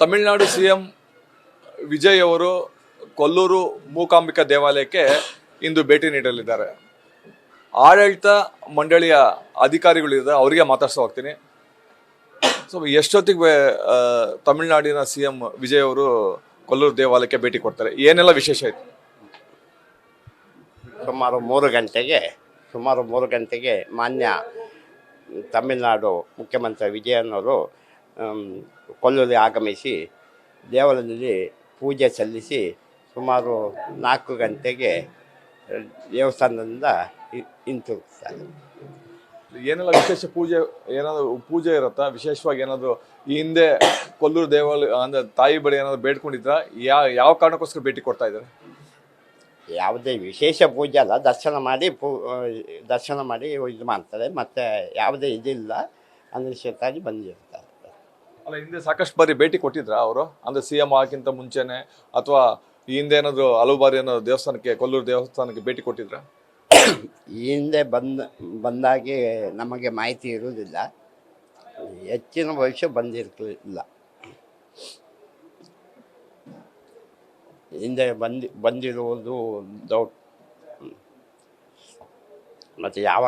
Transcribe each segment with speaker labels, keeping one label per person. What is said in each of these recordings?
Speaker 1: Tamil Nadu CM Vijay ಅವರು ಕೊಲ್ಲೂರು ಮೂಕಾಂಬಿಕಾ ದೇವಾಲಯಕ್ಕೆ ಇಂದು ಭೇಟಿ ನೀಡಲಿದ್ದಾರೆ. ಆಡಳಿತ ಮಂಡಳಿಯ ಅಧಿಕಾರಿಗಳಿದ್ದಾರೆ, ಅವರಿಗೆ ಮಾತಾಡ್ತಾ ಹೋಗ್ತೀನಿ. ಸೊ ಎಷ್ಟೊತ್ತಿಗೆ ತಮಿಳುನಾಡಿನ ಸಿಎಂ ವಿಜಯ್ ಅವರು ಕೊಲ್ಲೂರು ದೇವಾಲಯಕ್ಕೆ ಭೇಟಿ ಕೊಡ್ತಾರೆ, ಏನೆಲ್ಲ ವಿಶೇಷ ಇತ್ತು?
Speaker 2: ಸುಮಾರು 3 ಗಂಟೆಗೆ ಮಾನ್ಯ ತಮಿಳುನಾಡು ಮುಖ್ಯಮಂತ್ರಿ ವಿಜಯನ್ನವರು ಕೊಲ್ಲೂರಿಗೆ ಆಗಮಿಸಿ ದೇವಾಲಯದಲ್ಲಿ ಪೂಜೆ ಸಲ್ಲಿಸಿ ಸುಮಾರು 4 ಗಂಟೆಗೆ ದೇವಸ್ಥಾನದಿಂದ ಹಿಂತಿರುಗಿಸ್ತಾರೆ.
Speaker 1: ಏನೆಲ್ಲ ವಿಶೇಷ ಏನಾದ್ರು ಪೂಜೆ ಇರುತ್ತಾ? ವಿಶೇಷವಾಗಿ ಏನಾದ್ರು ಈ ಹಿಂದೆ ಕೊಲ್ಲೂರು ದೇವಾಲಯ ಅಂದ್ರೆ ತಾಯಿ ಬಳಿ ಏನಾದ್ರು ಬೇಡ್ಕೊಂಡಿದ್ರ? ಯಾವ ಕಾರಣಕ್ಕೋಸ್ಕರ ಭೇಟಿ ಕೊಡ್ತಾ ಇದ್ದಾರೆ?
Speaker 2: ಯಾವುದೇ ವಿಶೇಷ ಪೂಜೆ ಅಲ್ಲ, ದರ್ಶನ ಮಾಡಿ ಇದು ಮಾಡ್ತಾರೆ. ಮತ್ತು ಯಾವುದೇ ಇದಿಲ್ಲ, ಅನಿಶ್ಚಿತವಾಗಿ ಬಂದಿರ್ತಾರೆ.
Speaker 1: ಅಲ್ಲ, ಹಿಂದೆ ಸಾಕಷ್ಟು ಬಾರಿ ಭೇಟಿ ಕೊಟ್ಟಿದ್ರ ಅವರು? ಅಂದ್ರೆ ಸಿಎಂ ಆಗಕ್ಕಿಂತ ಮುಂಚೆನೆ ಅಥವಾ ಈ ಹಿಂದೆ ಏನಾದ್ರು ಹಲವು ಬಾರಿ ಏನಾದ್ರು ದೇವಸ್ಥಾನಕ್ಕೆ, ಕೊಲ್ಲೂರು ದೇವಸ್ಥಾನಕ್ಕೆ ಭೇಟಿ ಕೊಟ್ಟಿದ್ರ?
Speaker 2: ಈ ಹಿಂದೆ ಬಂದಾಗೆ ನಮಗೆ ಮಾಹಿತಿ ಇರುವುದಿಲ್ಲ. ಹೆಚ್ಚಿನ ಭವಿಷ್ಯ ಬಂದಿರಲಿಲ್ಲ. ಹಿಂದೆ ಬಂದಿರುವುದು ಡೌಟ್. ಮತ್ತು ಯಾವ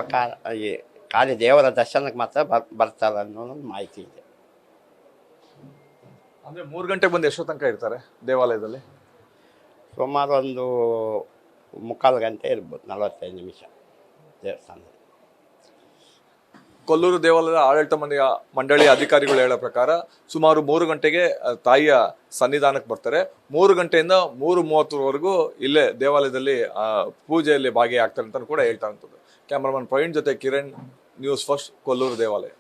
Speaker 2: ಖಾಲಿ ದೇವರ ದರ್ಶನಕ್ಕೆ ಮಾತ್ರ ಬರ್ತಾರೆ ಅನ್ನೋ ಮಾಹಿತಿ ಇದೆ.
Speaker 1: ಅಂದರೆ 3 ಗಂಟೆಗೆ ಬಂದು ಎಷ್ಟೋ ತನಕ ಇರ್ತಾರೆ ದೇವಾಲಯದಲ್ಲಿ?
Speaker 2: ಸುಮಾರು ಒಂದು 3/4 ಗಂಟೆ ಇರ್ಬೋದು, 45 ನಿಮಿಷ ದೇವಸ್ಥಾನ.
Speaker 1: ಕೊಲ್ಲೂರು ದೇವಾಲಯದ ಆಡಳಿತ ಮಂಡಳಿ ಅಧಿಕಾರಿಗಳು ಹೇಳೋ ಪ್ರಕಾರ ಸುಮಾರು 3 ಗಂಟೆಗೆ ತಾಯಿಯ ಸನ್ನಿಧಾನಕ್ಕೆ ಬರ್ತಾರೆ. 3 ಗಂಟೆಯಿಂದ 3:30ವರೆಗೂ ಇಲ್ಲೇ ದೇವಾಲಯದಲ್ಲಿ ಪೂಜೆಯಲ್ಲಿ ಭಾಗಿಯಾಗ್ತಾರೆ ಅಂತ ಕೂಡ ಹೇಳ್ತಾ ಇರ್ತದೆ. ಕ್ಯಾಮ್ರಾಮನ್ ಪ್ರವೀಣ್ ಜೊತೆ ಕಿರಣ್, ನ್ಯೂಸ್ ಫಸ್ಟ್, ಕೊಲ್ಲೂರು ದೇವಾಲಯ.